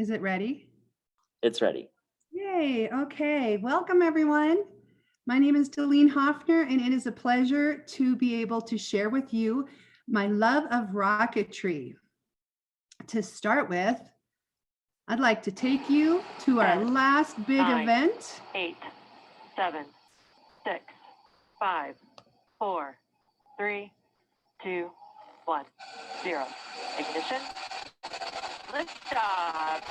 Is it ready? It's ready. Yay. Okay. Welcome, everyone. My name is DeLene Hoffner, and it is a pleasure to be able to share with you my love of rocketry. To start with, I'd like to take you to our 10, last big 9, event. 8, 7, 6, 5, 4, 3, 2, 1, 0. Ignition. Liftoff.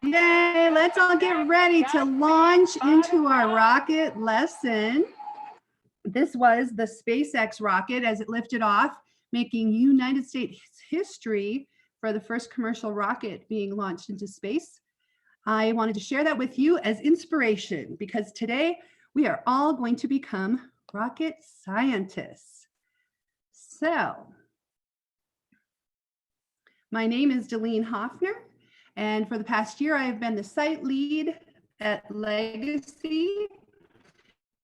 Yay. Let's all get ready to launch into our rocket lesson. This was the SpaceX rocket as it lifted off, making United States history for the first commercial rocket being launched into space. I wanted to share that with you as inspiration because today we are all going to become rocket scientists. So, my name is DeLene Hoffner, and for the past year I have been the site lead at Legacy,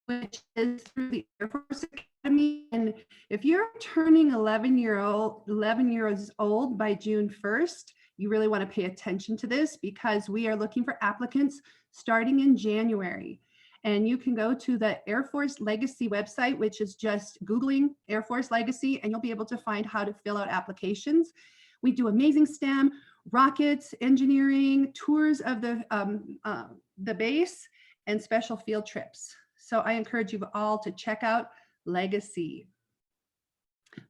which is through the Air Force Academy. And if you're turning 11 years old by June 1st, you really want to pay attention to this because we are looking for applicants starting in January. And you can go to the Air Force Legacy website, which is just Googling Air Force Legacy, and you'll be able to find how to fill out applications. We do amazing STEM, rockets, engineering, tours of the base, and special field trips. So I encourage you all to check out Legacy.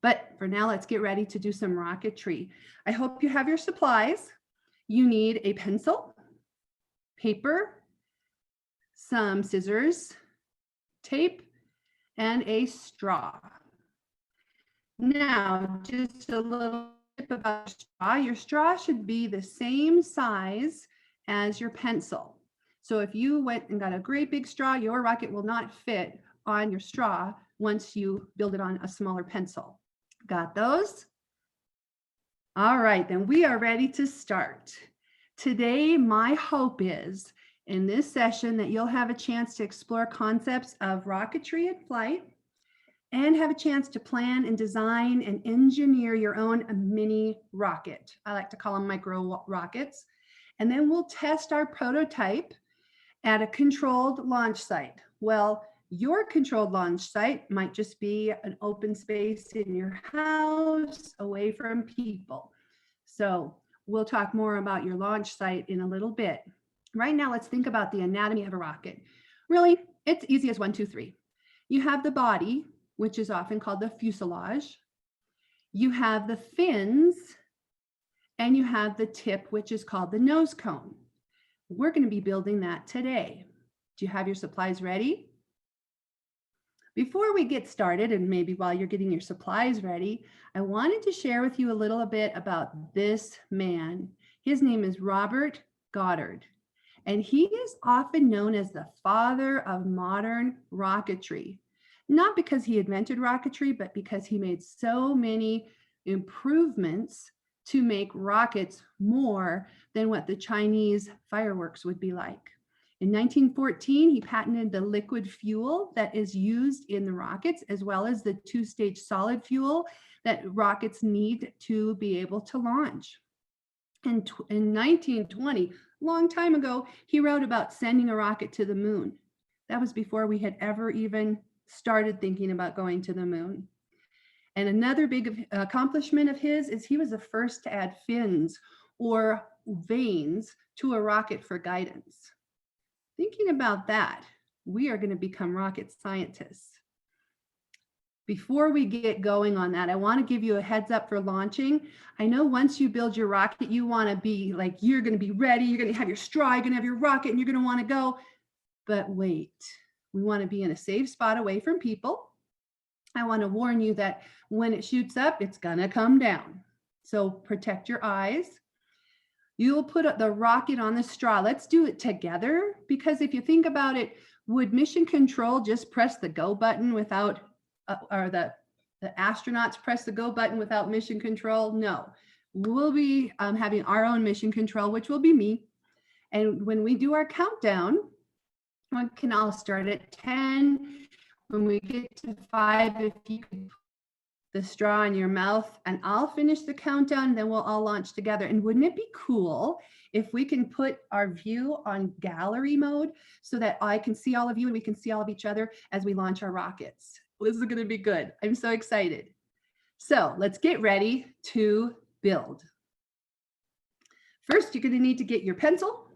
But for now, let's get ready to do some rocketry. I hope you have your supplies. You need a pencil, paper, some scissors, tape, and a straw. Now, just a little tip about straw. Your straw should be the same size as your pencil. So if you went and got a great big straw, your rocket will not fit on your straw once you build it on a smaller pencil. Got those? All right, then we are ready to start. Today, my hope is in this session that you'll have a chance to explore concepts of rocketry and flight and have a chance to plan and design and engineer your own mini rocket. I like to call them micro rockets. And then we'll test our prototype at a controlled launch site. Well, your controlled launch site might just be an open space in your house away from people. So we'll talk more about your launch site in a little bit. Right now, let's think about the anatomy of a rocket. Really, it's easy as 1, 2, 3. You have the body, which is often called the fuselage. You have the fins, and you have the tip, which is called the nose cone. We're going to be building that today. Do you have your supplies ready? Before we get started, and maybe while you're getting your supplies ready, I wanted to share with you a little bit about this man. His name is Robert Goddard, and he is often known as the father of modern rocketry. Not because he invented rocketry, but because he made so many improvements to make rockets more than what the Chinese fireworks would be like. In 1914, he patented the liquid fuel that is used in the rockets, as well as the 2-stage solid fuel that rockets need to be able to launch. And in 1920, a long time ago, he wrote about sending a rocket to the moon. That was before we had ever even started thinking about going to the moon. And another big accomplishment of his is he was the first to add fins or vanes to a rocket for guidance. Thinking about that, we are going to become rocket scientists. Before we get going on that, I want to give you a heads up for launching. I know once you build your rocket, you want to be like, you're going to be ready, you're going to have your straw, you're going to have your rocket, and you're going to want to go. But wait, we want to be in a safe spot away from people. I want to warn you that when it shoots up, it's going to come down. So protect your eyes. You'll put the rocket on the straw. Let's do it together, because if you think about it, would mission control just press the go button without, or the astronauts press the go button without mission control? No, we'll be having our own mission control, which will be me. And when we do our countdown, we can all start at 10. When we get to 5, if you could the straw in your mouth, and I'll finish the countdown, then we'll all launch together. And wouldn't it be cool if we can put our view on gallery mode so that I can see all of you and we can see all of each other as we launch our rockets? This is going to be good. I'm so excited. So let's get ready to build. First, you're going to need to get your pencil,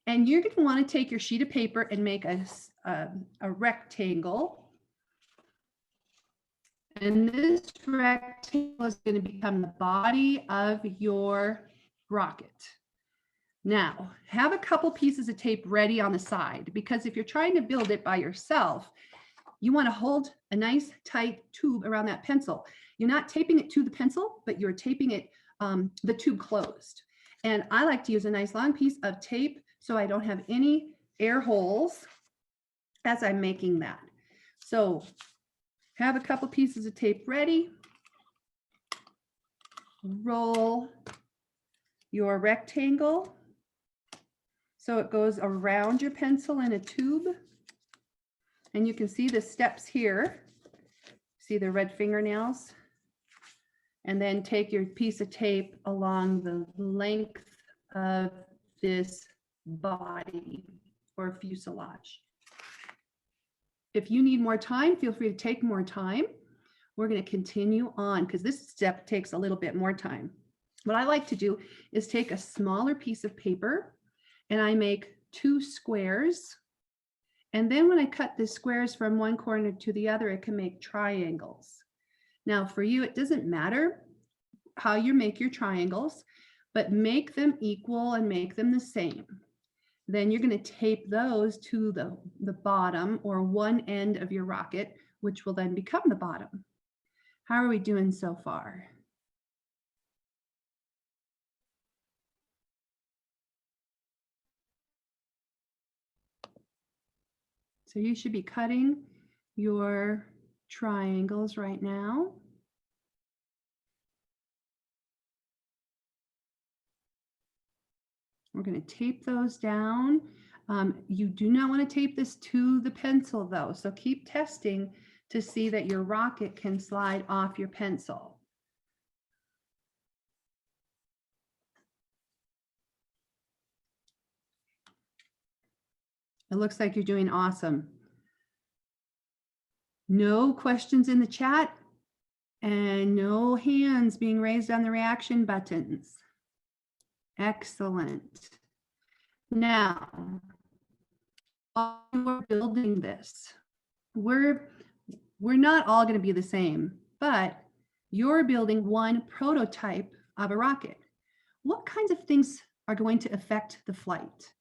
and you're going to want to take your sheet of paper and make a rectangle. And this rectangle is going to become the body of your rocket. Now, have a couple pieces of tape ready on the side, because if you're trying to build it by yourself, you want to hold a nice tight tube around that pencil. You're not taping it to the pencil, but you're taping it, the tube closed. And I like to use a nice long piece of tape so I don't have any air holes as I'm making that. So have a couple pieces of tape ready. Roll your rectangle so it goes around your pencil in a tube. And you can see the steps here. See the red fingernails? And then take your piece of tape along the length of this body or fuselage. If you need more time, feel free to take more time. We're going to continue on because this step takes a little bit more time. What I like to do is take a smaller piece of paper and I make 2 squares. And then when I cut the squares from one corner to the other, I can make triangles. Now for you, it doesn't matter how you make your triangles, but make them equal and make them the same. Then you're going to tape those to the bottom or one end of your rocket, which will then become the bottom. How are we doing so far? So you should be cutting your triangles right now. We're going to tape those down. You do not want to tape this to the pencil though, so keep testing to see that your rocket can slide off your pencil. It looks like you're doing awesome. No questions in the chat and no hands being raised on the reaction buttons. Excellent. Now, while we're building this, we're not all going to be the same, but you're building one prototype of a rocket. What kinds of things are going to affect the flight?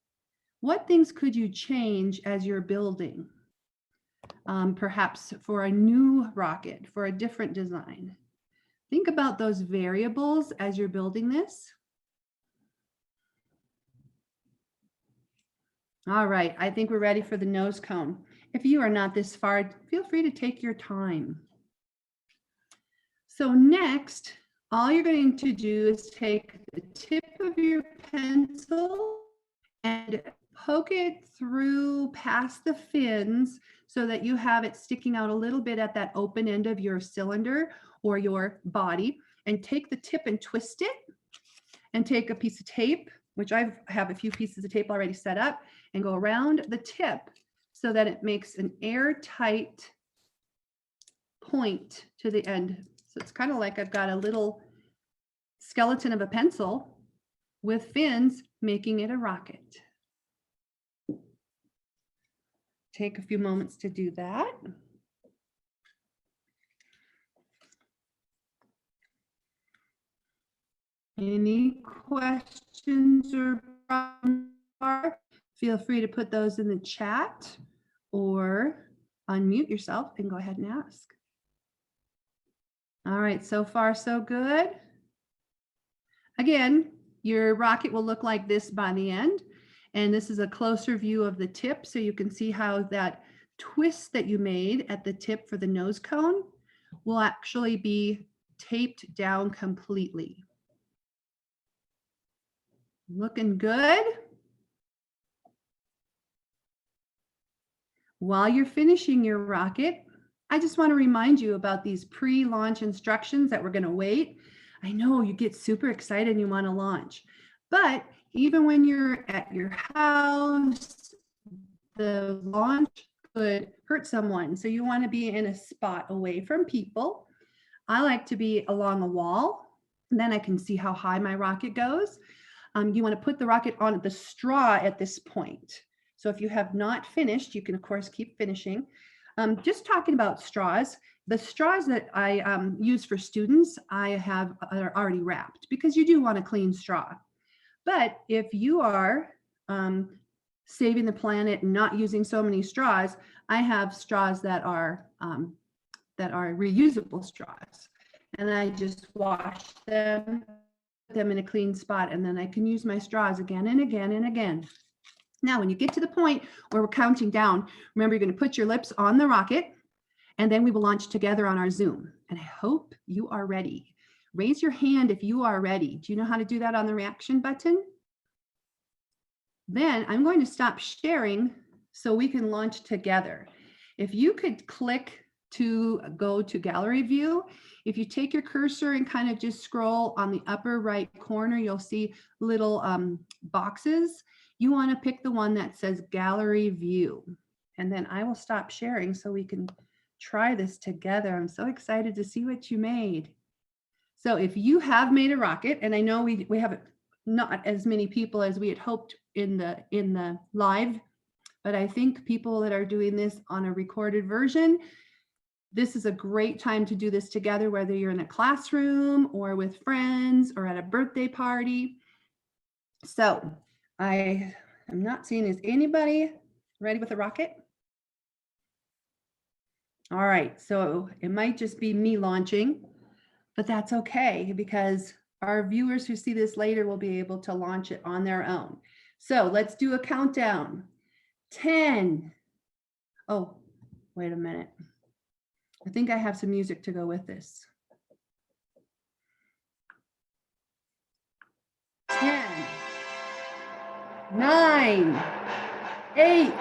What things could you change as you're building? Perhaps for a new rocket, for a different design. Think about those variables as you're building this. All right, I think we're ready for the nose cone. If you are not this far, feel free to take your time. So next, all you're going to do is take the tip of your pencil and poke it through past the fins so that you have it sticking out a little bit at that open end of your cylinder or your body, and take the tip and twist it, and take a piece of tape, which I have a few pieces of tape already set up, and go around the tip so that it makes an airtight point to the end. So it's kind of like I've got a little skeleton of a pencil with fins making it a rocket. Take a few moments to do that. Any questions or problems? Feel free to put those in the chat or unmute yourself and go ahead and ask. All right, so far so good. Again, your rocket will look like this by the end. And this is a closer view of the tip, so you can see how that twist that you made at the tip for the nose cone will actually be taped down completely. Looking good. While you're finishing your rocket, I just want to remind you about these pre-launch instructions that we're going to wait. I know you get super excited and you want to launch, but even when you're at your house, the launch could hurt someone. So you want to be in a spot away from people. I like to be along a wall, and then I can see how high my rocket goes. You want to put the rocket on the straw at this point. So if you have not finished, you can of course keep finishing. Just talking about straws, the straws that I use for students, are already wrapped because you do want a clean straw. But if you are saving the planet and not using so many straws, I have straws that are reusable straws, and I just wash them, put them in a clean spot, and then I can use my straws again and again and again. Now, when you get to the point where we're counting down, remember, you're going to put your lips on the rocket, and then we will launch together on our Zoom. And I hope you are ready. Raise your hand if you are ready. Do you know how to do that on the reaction button? Then I'm going to stop sharing so we can launch together. If you could click to go to gallery view, if you take your cursor and kind of just scroll on the upper right corner, you'll see little boxes. You want to pick the one that says gallery view. And then I will stop sharing so we can try this together. I'm so excited to see what you made. So if you have made a rocket, and I know we have not as many people as we had hoped in the live, but I think people that are doing this on a recorded version, this is a great time to do this together, whether you're in a classroom or with friends or at a birthday party. So I am not seeing, is anybody ready with a rocket? All right, so it might just be me launching, but that's okay because our viewers who see this later will be able to launch it on their own. So let's do a countdown. 10. Oh, wait a minute. I think I have some music to go with this. 10, 9, 8,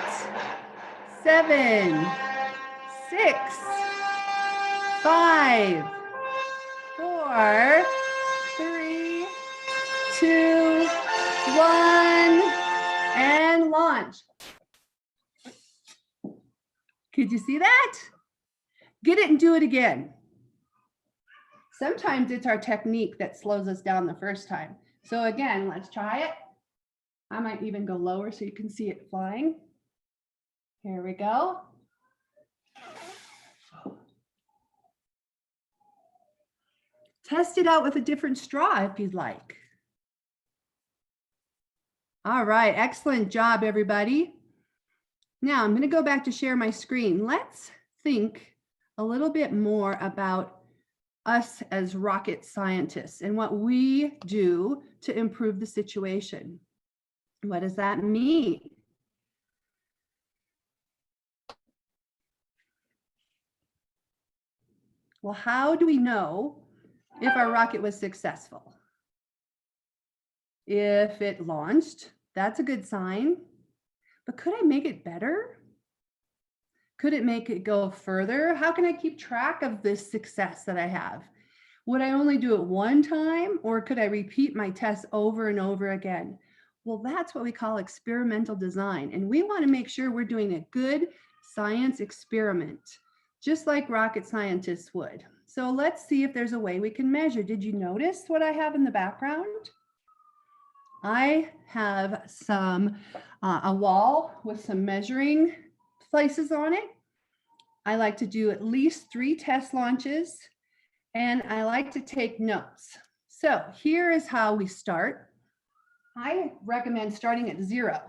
7, 6, 5, 4, 3, 2, 1, and launch. Could you see that? Get it and do it again. Sometimes it's our technique that slows us down the first time. So again, let's try it. I might even go lower so you can see it flying. Here we go. Test it out with a different straw if you'd like. All right, excellent job, everybody. Now I'm going to go back to share my screen. Let's think a little bit more about us as rocket scientists and what we do to improve the situation. What does that mean? Well, how do we know if our rocket was successful? If it launched, that's a good sign. But could I make it better? Could it make it go further? How can I keep track of this success that I have? Would I only do it one time, or could I repeat my tests over and over again? Well, that's what we call experimental design. And we want to make sure we're doing a good science experiment, just like rocket scientists would. So let's see if there's a way we can measure. Did you notice what I have in the background? I have a wall with some measuring places on it. I like to do at least 3 test launches, and I like to take notes. So here is how we start. I recommend starting at 0.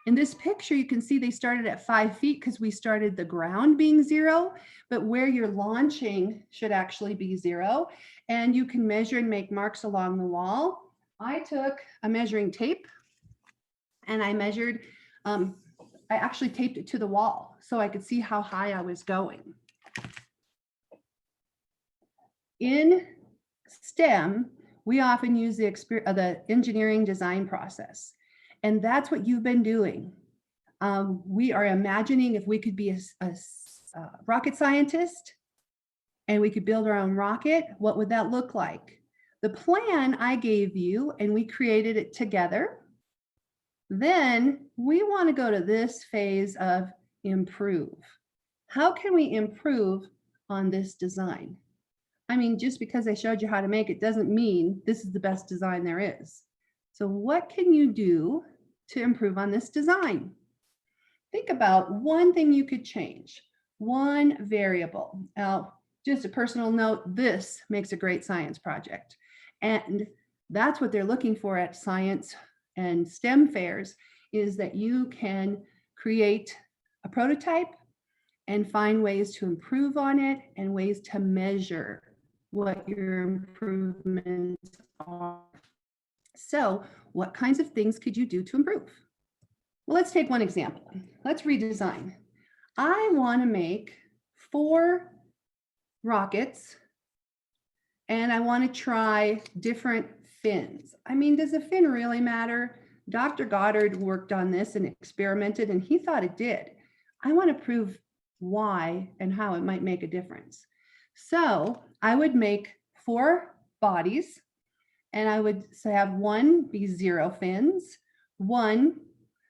In this picture, you can see they started at 5 feet because we started the ground being 0, but where you're launching should actually be 0. And you can measure and make marks along the wall. I took a measuring tape and I measured, I actually taped it to the wall so I could see how high I was going. In STEM, we often use the engineering design process. And that's what you've been doing. We are imagining if we could be a rocket scientist and we could build our own rocket, what would that look like? The plan I gave you, and we created it together. Then we want to go to this phase of improve. How can we improve on this design? I mean, just because I showed you how to make it doesn't mean this is the best design there is. So what can you do to improve on this design? Think about one thing you could change, one variable. Now, just a personal note, this makes a great science project. And that's what they're looking for at science and STEM fairs, is that you can create a prototype and find ways to improve on it and ways to measure what your improvements are. So what kinds of things could you do to improve? Well, let's take one example. Let's redesign. I want to make 4 rockets and I want to try different fins. I mean, does a fin really matter? Dr. Goddard worked on this and experimented and he thought it did. I want to prove why and how it might make a difference. So I would make 4 bodies and I would say have one be 0 fins, one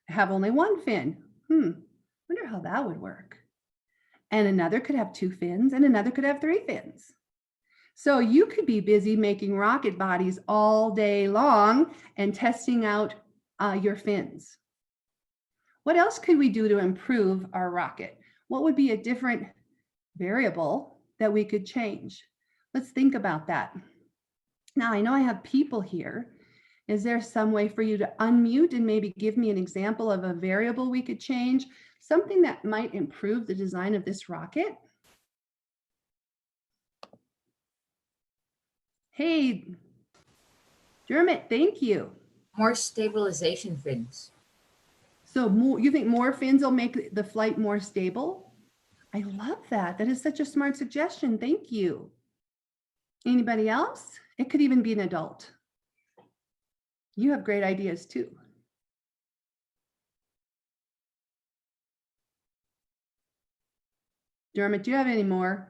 have only 1 fin. Wonder how that would work. And another could have 2 fins and another could have 3 fins. So you could be busy making rocket bodies all day long and testing out your fins. What else could we do to improve our rocket? What would be a different variable that we could change? Let's think about that. Now, I know I have people here. Is there some way for you to unmute and maybe give me an example of a variable we could change? Something that might improve the design of this rocket? Hey, Dermot, thank you. More stabilization fins. So you think more fins will make the flight more stable? I love that. That is such a smart suggestion. Thank you. Anybody else? It could even be an adult. You have great ideas too. Dermot, do you have any more?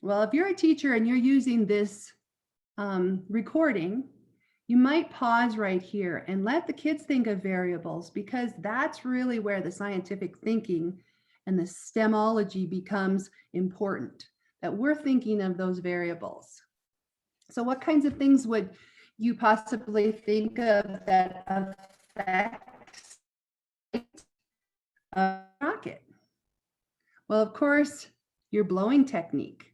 Well, if you're a teacher and you're using this recording, you might pause right here and let the kids think of variables, because that's really where the scientific thinking and the STEMology becomes important, that we're thinking of those variables. So what kinds of things would you possibly think of that affects a rocket? Well, of course, your blowing technique.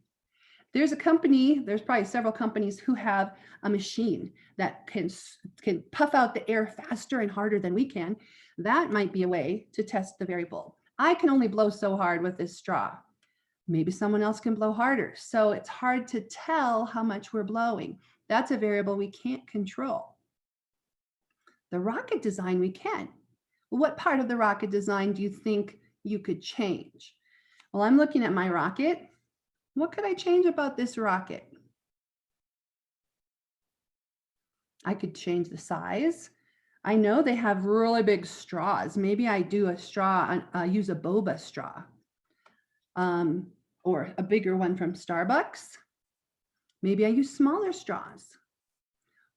There's a company, there's probably several companies who have a machine that can puff out the air faster and harder than we can. That might be a way to test the variable. I can only blow so hard with this straw. Maybe someone else can blow harder. So it's hard to tell how much we're blowing. That's a variable we can't control. The rocket design we can. Well, what part of the rocket design do you think you could change? Well, I'm looking at my rocket. What could I change about this rocket? I could change the size. I know they have really big straws. Maybe I do a straw, use a boba straw, or a bigger one from Starbucks. Maybe I use smaller straws.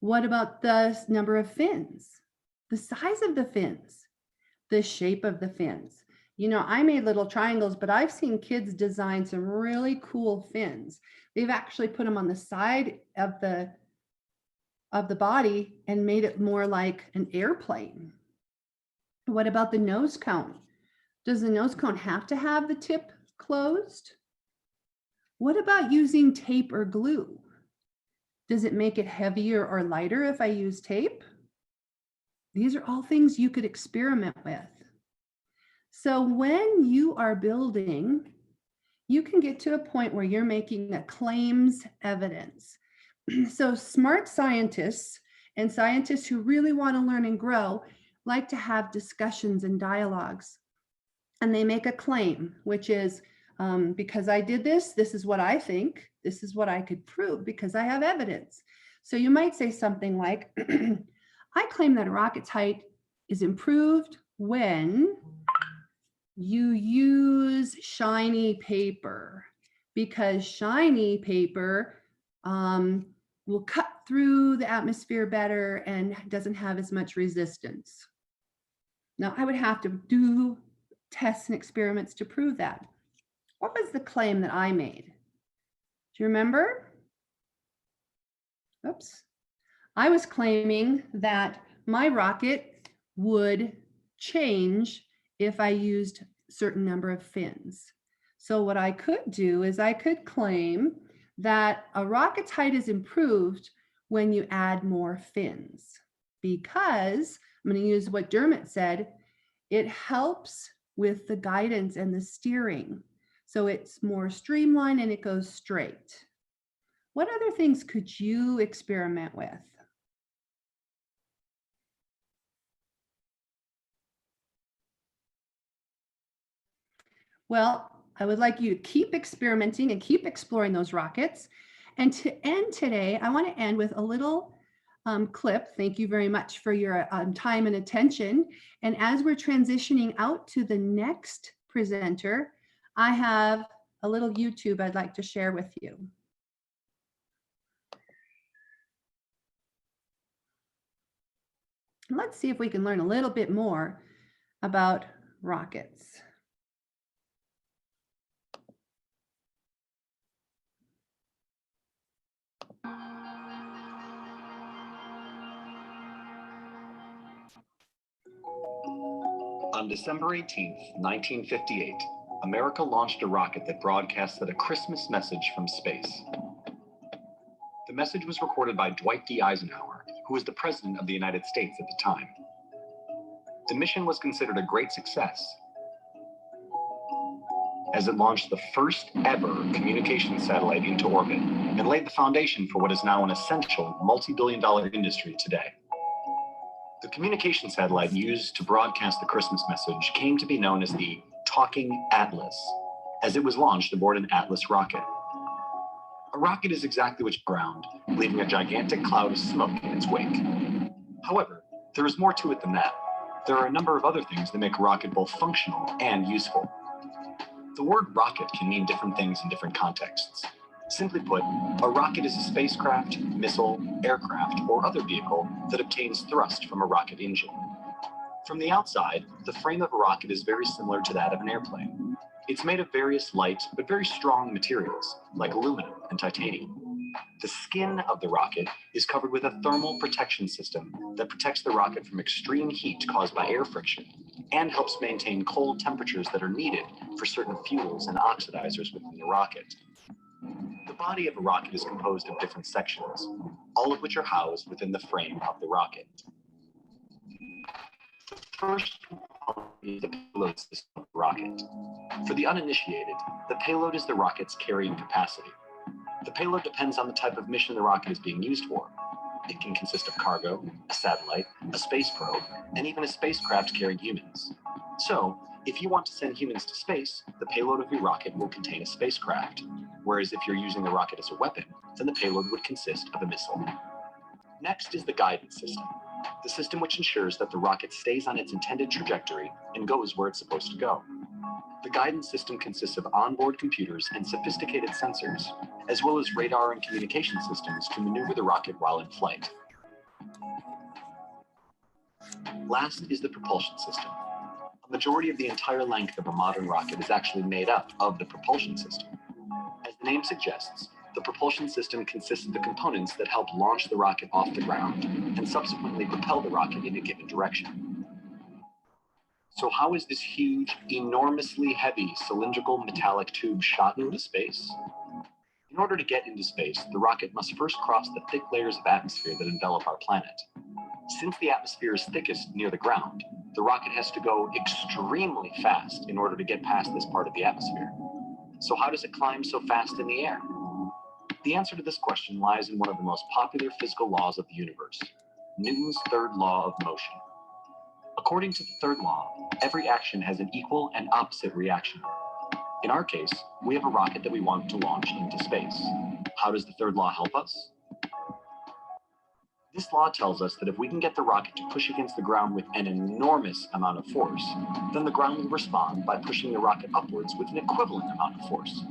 What about the number of fins? The size of the fins, the shape of the fins. You know, I made little triangles, but I've seen kids design some really cool fins. They've actually put them on the side of the body and made it more like an airplane. What about the nose cone? Does the nose cone have to have the tip closed? What about using tape or glue? Does it make it heavier or lighter if I use tape? These are all things you could experiment with. So when you are building, you can get to a point where you're making a claims evidence. So smart scientists and scientists who really want to learn and grow like to have discussions and dialogues. And they make a claim, which is, because I did this, this is what I think, this is what I could prove because I have evidence. So you might say something like, I claim that a rocket's height is improved when you use shiny paper, because shiny paper will cut through the atmosphere better and doesn't have as much resistance. Now, I would have to do tests and experiments to prove that. What was the claim that I made? Do you remember? Oops. I was claiming that my rocket would change if I used a certain number of fins. So what I could do is I could claim that a rocket's height is improved when you add more fins, because I'm going to use what Dermot said, it helps with the guidance and the steering. So it's more streamlined and it goes straight. What other things could you experiment with? Well, I would like you to keep experimenting and keep exploring those rockets. And to end today, I want to end with a little clip. Thank you very much for your time and attention. And as we're transitioning out to the next presenter, I have a little YouTube I'd like to share with you. Let's see if we can learn a little bit more about rockets. On December 18th, 1958, America launched a rocket that broadcasted a Christmas message from space. The message was recorded by Dwight D. Eisenhower, who was the President of the United States at the time. The mission was considered a great success, as it launched the first ever communications satellite into orbit and laid the foundation for what is now an essential multi-billion-dollar industry today. The communication satellite used to broadcast the Christmas message came to be known as the Talking Atlas, as it was launched aboard an Atlas rocket. A rocket is exactly what you ground, leaving a gigantic cloud of smoke in its wake. However, there is more to it than that. There are a number of other things that make a rocket both functional and useful. The word rocket can mean different things in different contexts. Simply put, a rocket is a spacecraft, missile, aircraft, or other vehicle that obtains thrust from a rocket engine. From the outside, the frame of a rocket is very similar to that of an airplane. It's made of various light but very strong materials, like aluminum and titanium. The skin of the rocket is covered with a thermal protection system that protects the rocket from extreme heat caused by air friction and helps maintain cold temperatures that are needed for certain fuels and oxidizers within the rocket. The body of a rocket is composed of different sections, all of which are housed within the frame of the rocket. The first component is the payload system of the rocket. For the uninitiated, the payload is the rocket's carrying capacity. The payload depends on the type of mission the rocket is being used for. It can consist of cargo, a satellite, a space probe, and even a spacecraft carrying humans. So, if you want to send humans to space, the payload of your rocket will contain a spacecraft. Whereas if you're using the rocket as a weapon, then the payload would consist of a missile. Next is the guidance system, the system which ensures that the rocket stays on its intended trajectory and goes where it's supposed to go. The guidance system consists of onboard computers and sophisticated sensors, as well as radar and communication systems to maneuver the rocket while in flight. Last is the propulsion system. A majority of the entire length of a modern rocket is actually made up of the propulsion system. As the name suggests, the propulsion system consists of the components that help launch the rocket off the ground and subsequently propel the rocket in a given direction. So how is this huge, enormously heavy cylindrical metallic tube shot into space? In order to get into space, the rocket must first cross the thick layers of atmosphere that envelop our planet. Since the atmosphere is thickest near the ground, the rocket has to go extremely fast in order to get past this part of the atmosphere. So how does it climb so fast in the air? The answer to this question lies in one of the most popular physical laws of the universe, Newton's third law of motion. According to the third law, every action has an equal and opposite reaction. In our case, we have a rocket that we want to launch into space. How does the third law help us? This law tells us that if we can get the rocket to push against the ground with an enormous amount of force, then the ground will respond by pushing the rocket upwards with an equivalent amount of force.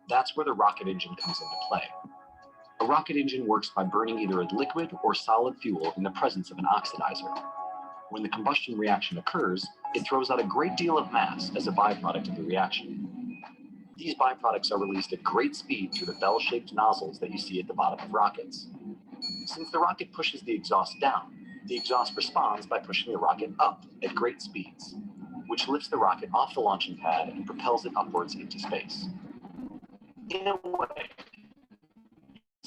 That's where the rocket engine comes into play. A rocket engine works by burning either a liquid or solid fuel in the presence of an oxidizer. When the combustion reaction occurs, it throws out a great deal of mass as a byproduct of the reaction. These byproducts are released at great speed through the bell-shaped nozzles that you see at the bottom of rockets. Since the rocket pushes the exhaust down, the exhaust responds by pushing the rocket up at great speeds, which lifts the rocket off the launching pad and propels it upwards into space. In a way,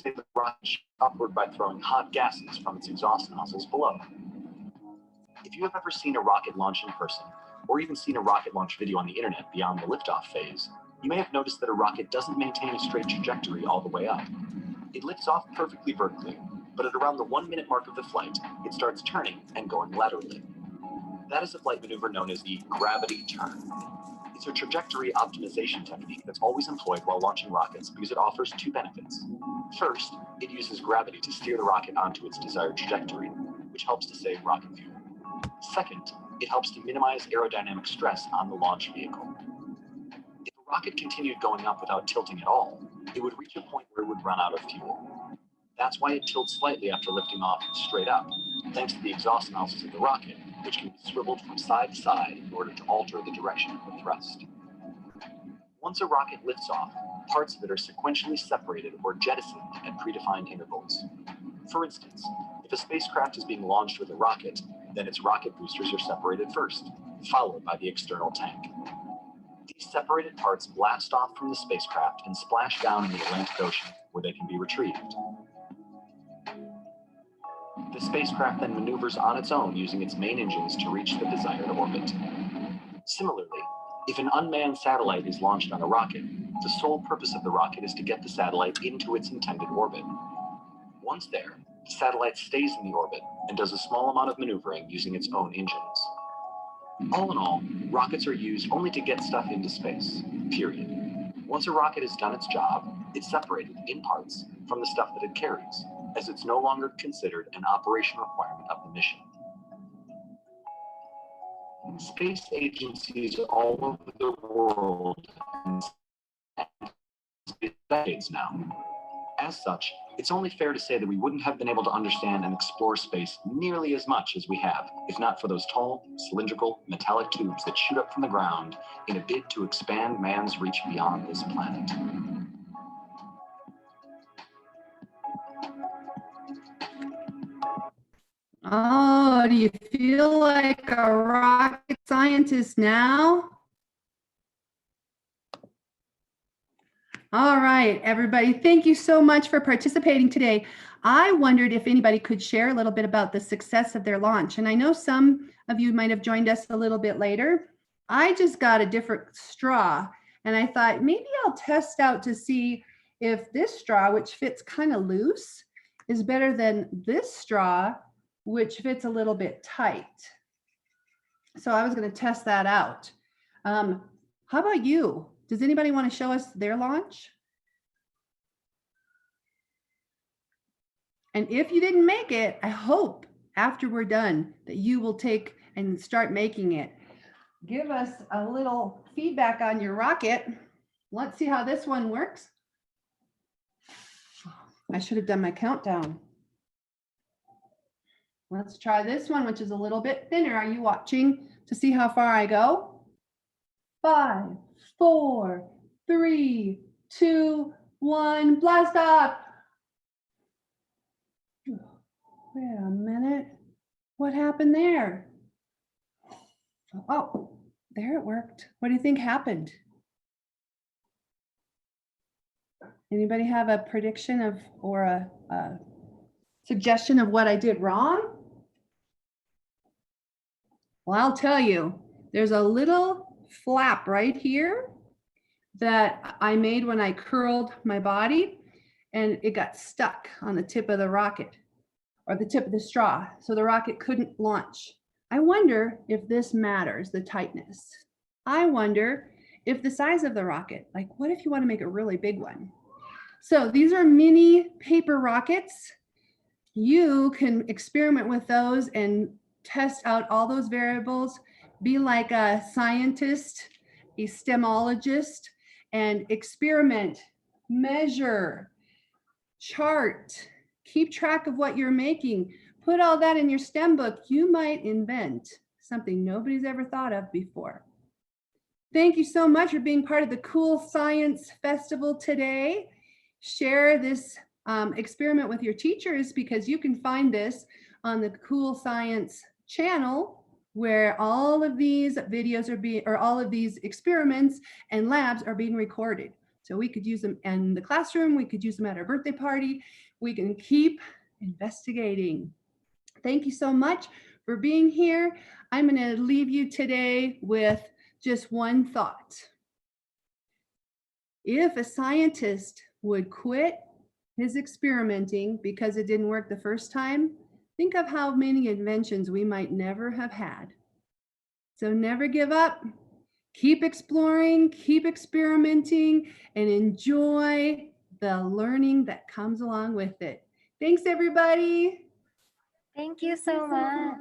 say the rocket shoots upward by throwing hot gases from its exhaust nozzles below. If you have ever seen a rocket launch in person, or even seen a rocket launch video on the internet beyond the liftoff phase, you may have noticed that a rocket doesn't maintain a straight trajectory all the way up. It lifts off perfectly vertically, but at around the 1 minute mark of the flight, it starts turning and going laterally. That is a flight maneuver known as the gravity turn. It's a trajectory optimization technique that's always employed while launching rockets because it offers two benefits. First, it uses gravity to steer the rocket onto its desired trajectory, which helps to save rocket fuel. Second, it helps to minimize aerodynamic stress on the launch vehicle. If a rocket continued going up without tilting at all, it would reach a point where it would run out of fuel. That's why it tilts slightly after lifting off straight up, thanks to the exhaust nozzles of the rocket, which can be swiveled from side to side in order to alter the direction of the thrust. Once a rocket lifts off, parts of it are sequentially separated or jettisoned at predefined intervals. For instance, if a spacecraft is being launched with a rocket, then its rocket boosters are separated first, followed by the external tank. These separated parts blast off from the spacecraft and splash down in the Atlantic Ocean, where they can be retrieved. The spacecraft then maneuvers on its own using its main engines to reach the desired orbit. Similarly, if an unmanned satellite is launched on a rocket, the sole purpose of the rocket is to get the satellite into its intended orbit. Once there, the satellite stays in the orbit and does a small amount of maneuvering using its own engines. All in all, rockets are used only to get stuff into space, period. Once a rocket has done its job, it's separated in parts from the stuff that it carries, as it's no longer considered an operation requirement of the mission. Space agencies all over the world and decades now. As such, it's only fair to say that we wouldn't have been able to understand and explore space nearly as much as we have, if not for those tall, cylindrical, metallic tubes that shoot up from the ground in a bid to expand man's reach beyond this planet. Oh, do you feel like a rocket scientist now? All right, everybody, thank you so much for participating today. I wondered if anybody could share a little bit about the success of their launch. And I know some of you might have joined us a little bit later. I just got a different straw, and I thought maybe I'll test out to see if this straw, which fits kind of loose, is better than this straw, which fits a little bit tight. So I was going to test that out. How about you? Does anybody want to show us their launch? And if you didn't make it, I hope after we're done that you will take and start making it. Give us a little feedback on your rocket. Let's see how this one works. I should have done my countdown. Let's try this one, which is a little bit thinner. Are you watching to see how far I go? 5, 4, 3, 2, 1, blast off. Wait a minute. What happened there? Oh, there it worked. What do you think happened? Anybody have a prediction of or a suggestion of what I did wrong? Well, I'll tell you, there's a little flap right here that I made when I curled my body, and it got stuck on the tip of the rocket or the tip of the straw. So the rocket couldn't launch. I wonder if this matters, the tightness. I wonder if the size of the rocket, like what if you want to make a really big one? So these are mini paper rockets. you can experiment with those and test out all those variables. Be like a scientist, a STEMologist, and experiment, measure, chart, keep track of what you're making. Put all that in your STEM book. You might invent something nobody's ever thought of before. Thank you so much for being part of the Cool Science Festival today. Share this experiment with your teachers, because you can find this on the Cool Science channel, where all of these videos are being, or all of these experiments and labs are being recorded. So we could use them in the classroom, we could use them at our birthday party, we can keep investigating. Thank you so much for being here. I'm going to leave you today with just one thought. If a scientist would quit his experimenting because it didn't work the first time, think of how many inventions we might never have had. So never give up. Keep exploring, keep experimenting, and enjoy the learning that comes along with it. Thanks, everybody. Thank you so much.